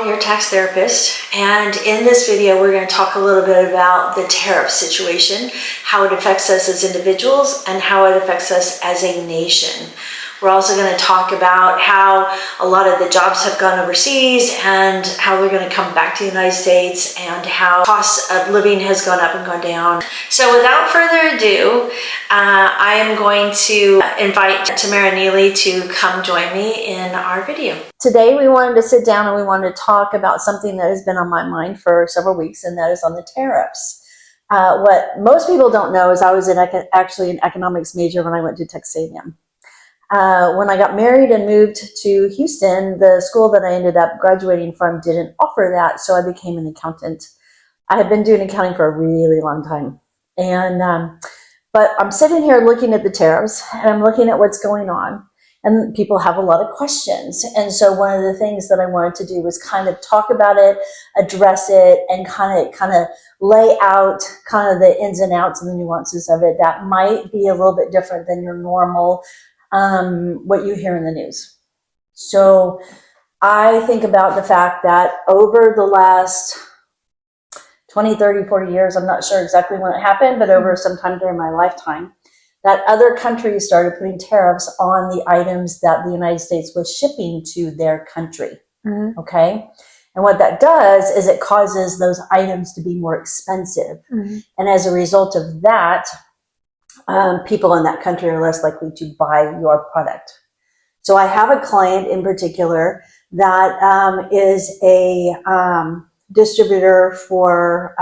your tax therapist, and in this video we're going to talk a little bit about the tariff situation, how it affects us as individuals and how it affects us as a nation. We're also going to talk about how a lot of the jobs have gone overseas and how they're going to come back to the United States, and how cost of living has gone up and gone down. So without further ado, I am going to invite Tamara Neely to come join me in our video. Today we wanted to sit down and we wanted to talk about something that has been on my mind for several weeks, and that is on the tariffs. What most people don't know is I was actually an economics major when I went to Texas A&M. When I got married and moved to Houston, the school that I ended up graduating from didn't offer that, so I became an accountant. I had been doing accounting for a really long time. But I'm sitting here looking at the tariffs, and I'm looking at what's going on, and people have a lot of questions. And so one of the things that I wanted to do was kind of talk about it, address it, and kind of lay out kind of the ins and outs and the nuances of it that might be a little bit different than your normal what you hear in the news. So I think about the fact that over the last 20, 30, 40 years, I'm not sure exactly when it happened, but over some time during my lifetime, that other countries started putting tariffs on the items that the United States was shipping to their country. Mm-hmm. Okay? And what that does is it causes those items to be more expensive. Mm-hmm. And as a result of that, people in that country are less likely to buy your product. So I have a client in particular that is a distributor for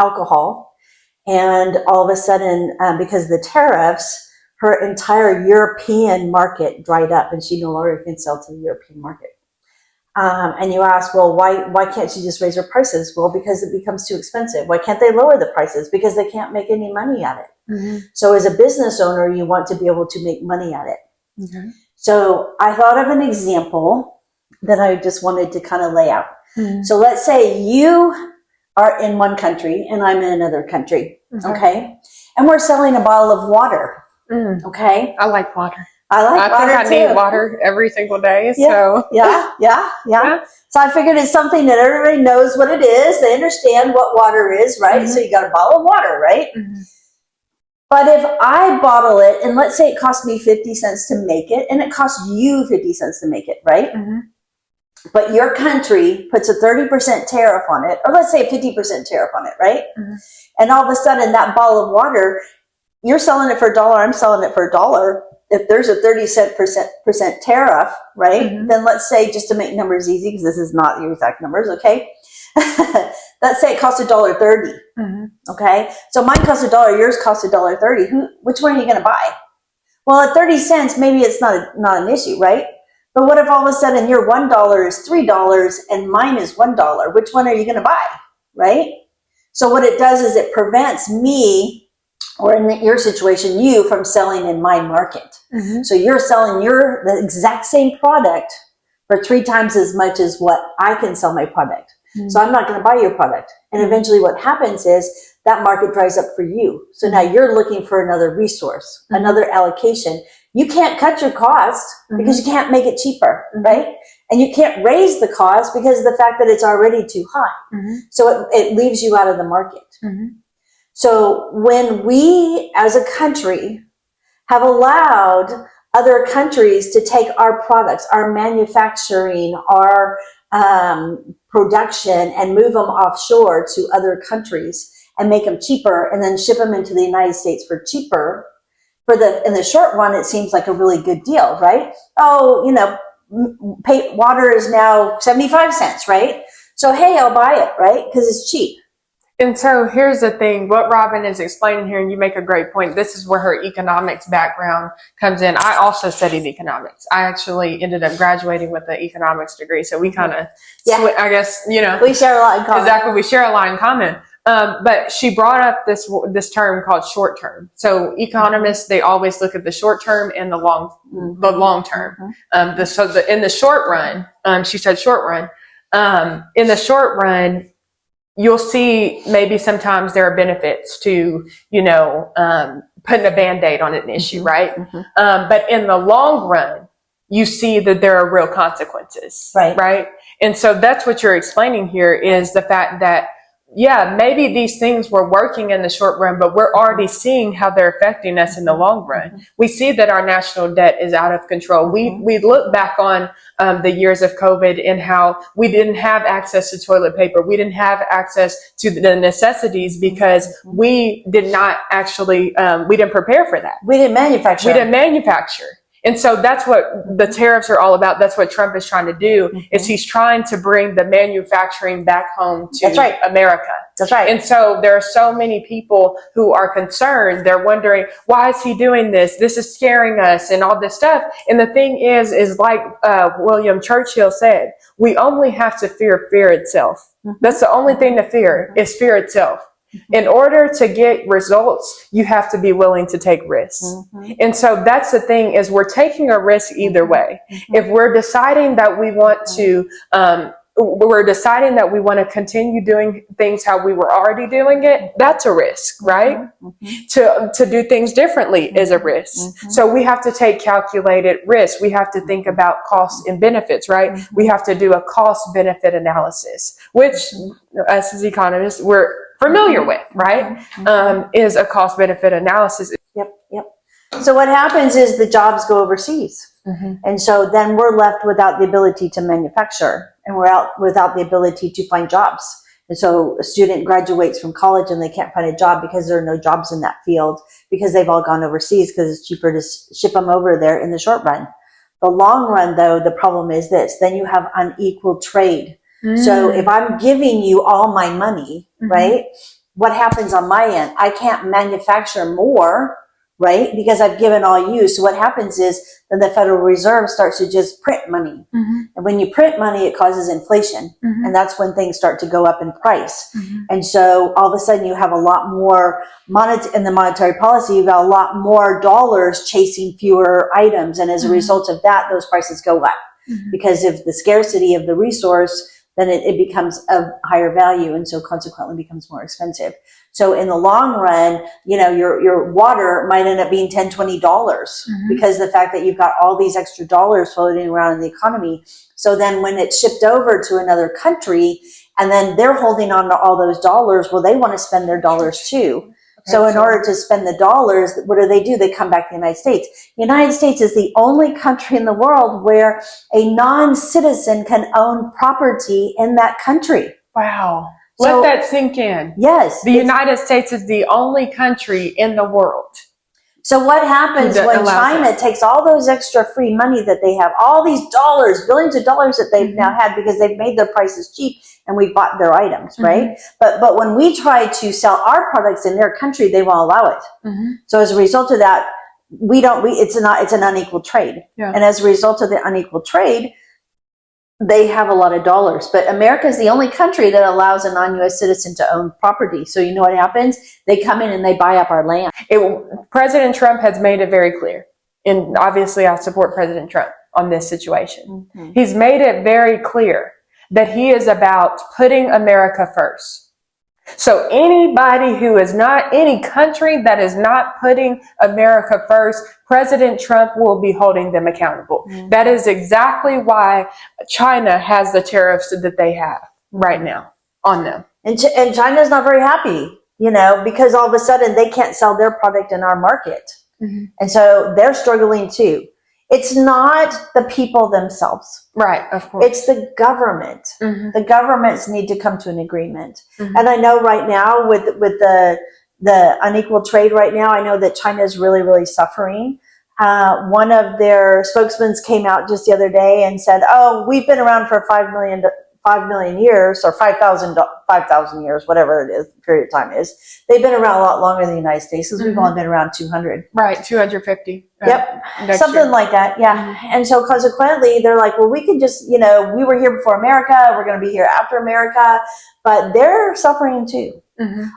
alcohol. And all of a sudden, because of the tariffs, her entire European market dried up and she no longer can sell to the European market. And you ask, well, why can't she just raise her prices? Well, because it becomes too expensive. Why can't they lower the prices? Because they can't make any money at it. Mm-hmm. So as a business owner, you want to be able to make money at it. Mm-hmm. So I thought of an example that I just wanted to kind of lay out. Mm-hmm. So let's say you are in one country and I'm in another country. Mm-hmm. Okay. And we're selling a bottle of water. Mm. Okay. I like water. I think I need water every single day. Yeah, so yeah. So I figured it's something that everybody knows what it is. They understand what water is, right? Mm-hmm. So you got a bottle of water, right? Mm-hmm. But if I bottle it, and let's say it costs me 50 cents to make it, and it costs you 50 cents to make it, right? Mm-hmm. But your country puts a 30% tariff on it, or let's say a 50% tariff on it, right? Mm-hmm. And all of a sudden that bottle of water, you're selling it for $1, I'm selling it for $1. If there's a 30% tariff, right? Mm-hmm. Then let's say, just to make numbers easy, because this is not the exact numbers, okay? Let's say it costs $1.30. Mm-hmm. Okay, so mine costs $1, yours costs $1.30. Which one are you going to buy? Well, at 30 cents, maybe it's not an issue, right? But what if all of a sudden your $1 is $3 and mine is $1? Which one are you going to buy, right? So what it does is it prevents me, or in your situation, you, from selling in my market. Mm-hmm. So you're selling the exact same product for 3 times as much as what I can sell my product. Mm-hmm. So I'm not going to buy your product. And eventually what happens is that market dries up for you. So now you're looking for another resource, mm-hmm. another allocation. You can't cut your cost because you can't make it cheaper, mm-hmm. right? And you can't raise the cost because of the fact that it's already too high. Mm-hmm. So it leaves you out of the market. Mm-hmm. So when we as a country have allowed other countries to take our products, our manufacturing, our production, and move them offshore to other countries and make them cheaper and then ship them into the United States for cheaper, in the short run, it seems like a really good deal, right? Oh, water is now 75 cents, right? So, hey, I'll buy it, right? Because it's cheap. And so here's the thing, what Robin is explaining here, and you make a great point. This is where her economics background comes in. I also studied economics. I actually ended up graduating with an economics degree. So we kind of, I guess, we share a lot in common. Exactly. We share a lot in common. But she brought up this term called short term. So economists, they always look at the short term and the long term. Mm-hmm. In the short run, she said short run, in the short run, you'll see maybe sometimes there are benefits to, putting a Band-Aid on an issue, right? Mm-hmm. But in the long run, you see that there are real consequences. Right. Right. And so that's what you're explaining here is the fact that, yeah, maybe these things were working in the short run, but we're already seeing how they're affecting us in the long run. We see that our national debt is out of control. We look back on the years of COVID and how we didn't have access to toilet paper. We didn't have access to the necessities because we did not actually, we didn't prepare for that. We didn't manufacture. We didn't manufacture. And so that's what the tariffs are all about. That's what Trump is trying to do, is he's trying to bring the manufacturing back home to America. That's right. And so there are so many people who are concerned. They're wondering, why is he doing this? This is scaring us and all this stuff. And the thing is like William Churchill said, we only have to fear fear itself. That's the only thing to fear is fear itself. In order to get results, you have to be willing to take risks. And so that's the thing, is we're taking a risk either way. If we're deciding that we want to, continue doing things how we were already doing it, that's a risk, right? To do things differently is a risk. So we have to take calculated risks. We have to think about costs and benefits, right? We have to do a cost benefit analysis, which us as economists, we're familiar with, right? Is a cost benefit analysis. Yep. So what happens is the jobs go overseas. And so then we're left without the ability to manufacture, and we're out without the ability to find jobs. And so a student graduates from college and they can't find a job because there are no jobs in that field, because they've all gone overseas because it's cheaper to ship them over there in the short run. The long run, though, the problem is this: then you have unequal trade. So if I'm giving you all my money, right, what happens on my end? I can't manufacture more, right, because I've given all you. So what happens is then the Federal Reserve starts to just print money. And when you print money, it causes inflation. And that's when things start to go up in price. And so all of a sudden you have a lot more in the monetary policy, you've got a lot more dollars chasing fewer items. And as a result of that, those prices go up. Because of the scarcity of the resource, then it becomes of higher value, and so consequently becomes more expensive. So in the long run, your water might end up being $10, $20 because the fact that you've got all these extra dollars floating around in the economy. So then when it's shipped over to another country and then they're holding on to all those dollars, well, they want to spend their dollars too. So in order to spend the dollars, what do? They come back to the United States. The United States is the only country in the world where a non-citizen can own property in that country. Wow. So, let that sink in. Yes. The United States is the only country in the world. So what happens when China takes all those extra free money that they have, all these dollars, billions of dollars that they've now had because they've made their prices cheap and we bought their items, right? But when we try to sell our products in their country, they won't allow it. So as a result of that, it's an unequal trade. And as a result of the unequal trade, they have a lot of dollars. But America is the only country that allows a non-U.S. citizen to own property. So you know what happens? They come in and they buy up our land. President Trump has made it very clear. And obviously I support President Trump on this situation. He's made it very clear that he is about putting America first. So anybody who is not, any country that is not putting America first, President Trump will be holding them accountable. That is exactly why China has the tariffs that they have right now on them. And China's not very happy, because all of a sudden they can't sell their product in our market. And so they're struggling too. It's not the people themselves. Right, of course. It's the government. The governments need to come to an agreement. And I know right now with the unequal trade right now, I know that China is really, really suffering. One of their spokesmen came out just the other day and said, oh, we've been around for 5 million years, or 5,000 years, whatever it is, the period of time is. They've been around a lot longer than the United States because we've only been around 200. Right, 250. Yep, something like that, yeah. And so consequently, they're like, well, we could just, we were here before America, we're going to be here after America, but they're suffering too.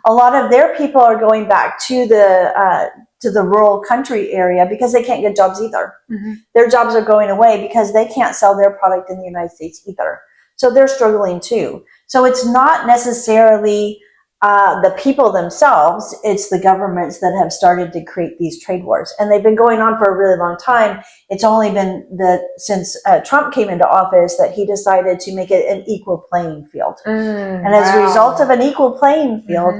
A lot of their people are going back to the rural country area because they can't get jobs either. Their jobs are going away because they can't sell their product in the United States either. So they're struggling too. So it's not necessarily the people themselves, it's the governments that have started to create these trade wars. And they've been going on for a really long time. It's only been since Trump came into office that he decided to make it an equal playing field. And as a result of an equal playing field,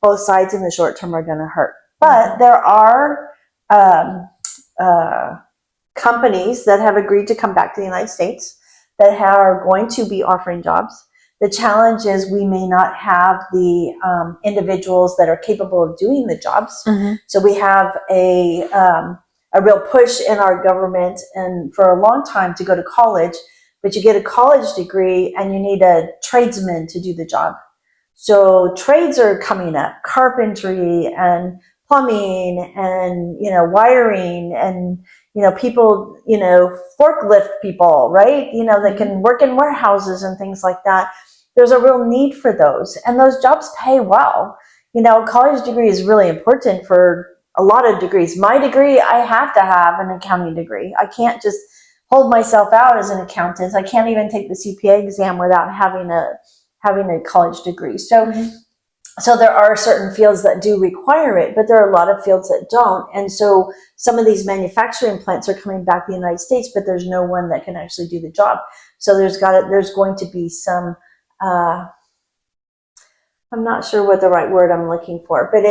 both sides in the short term are going to hurt. But there are companies that have agreed to come back to the United States that are going to be offering jobs. The challenge is we may not have the individuals that are capable of doing the jobs. So we have a real push in our government and for a long time to go to college, but you get a college degree and you need a tradesman to do the job. So trades are coming up, carpentry and plumbing and, wiring and, people, forklift people, right? That can work in warehouses and things like that. There's a real need for those, and those jobs pay well. A college degree is really important for a lot of degrees. My degree, I have to have an accounting degree. I can't just hold myself out as an accountant. I can't even take the CPA exam without having a college degree. So there are certain fields that do require it, but there are a lot of fields that don't. And so some of these manufacturing plants are coming back to the United States, but there's no one that can actually do the job. So there's going to be some, I'm not sure what the right word I'm looking for, but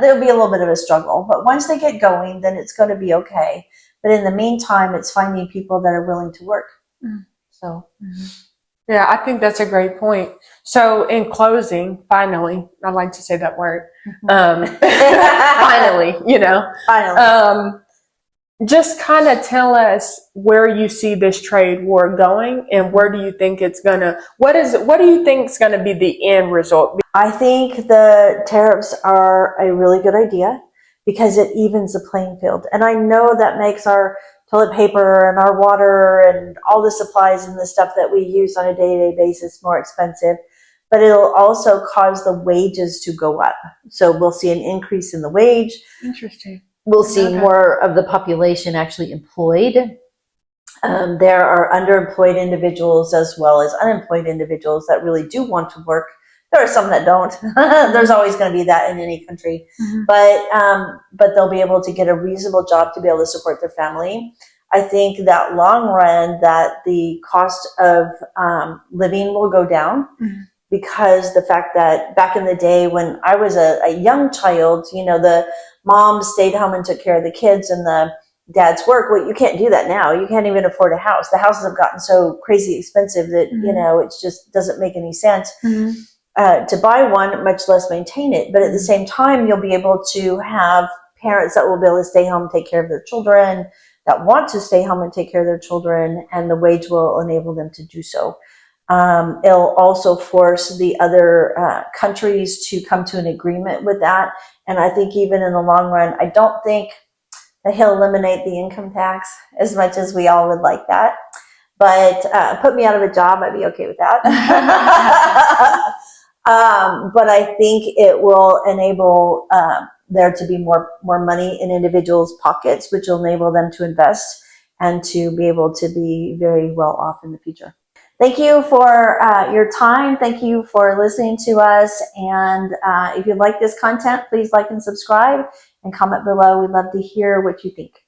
there'll be a little bit of a struggle. But once they get going, then it's going to be okay. But in the meantime, it's finding people that are willing to work. So. Yeah, I think that's a great point. So in closing, finally, I like to say that word. Finally, Finally. Just kind of tell us where you see this trade war going and where do you think what do you think is going to be the end result? I think the tariffs are a really good idea because it evens the playing field. And I know that makes our toilet paper and our water and all the supplies and the stuff that we use on a day-to-day basis more expensive, but it'll also cause the wages to go up. So we'll see an increase in the wage. Interesting. We'll see more of the population actually employed. There are underemployed individuals as well as unemployed individuals that really do want to work. There are some that don't. There's always going to be that in any country. But they'll be able to get a reasonable job to be able to support their family. I think that long run that the cost of living will go down because the fact that back in the day when I was a young child, the mom stayed home and took care of the kids and the dads work. Well, you can't do that now. You can't even afford a house. The houses have gotten so crazy expensive that, it just doesn't make any sense. To buy one, much less maintain it. But at the same time, you'll be able to have parents that will be able to stay home and take care of their children, that want to stay home and take care of their children, and the wage will enable them to do so. It'll also force the other countries to come to an agreement with that. And I think even in the long run, I don't think that he'll eliminate the income tax as much as we all would like that. But put me out of a job, I'd be okay with that. But I think it will enable there to be more money in individuals' pockets, which will enable them to invest and to be able to be very well off in the future. Thank you for your time. Thank you for listening to us. And if you like this content, please like and subscribe and comment below. We'd love to hear what you think.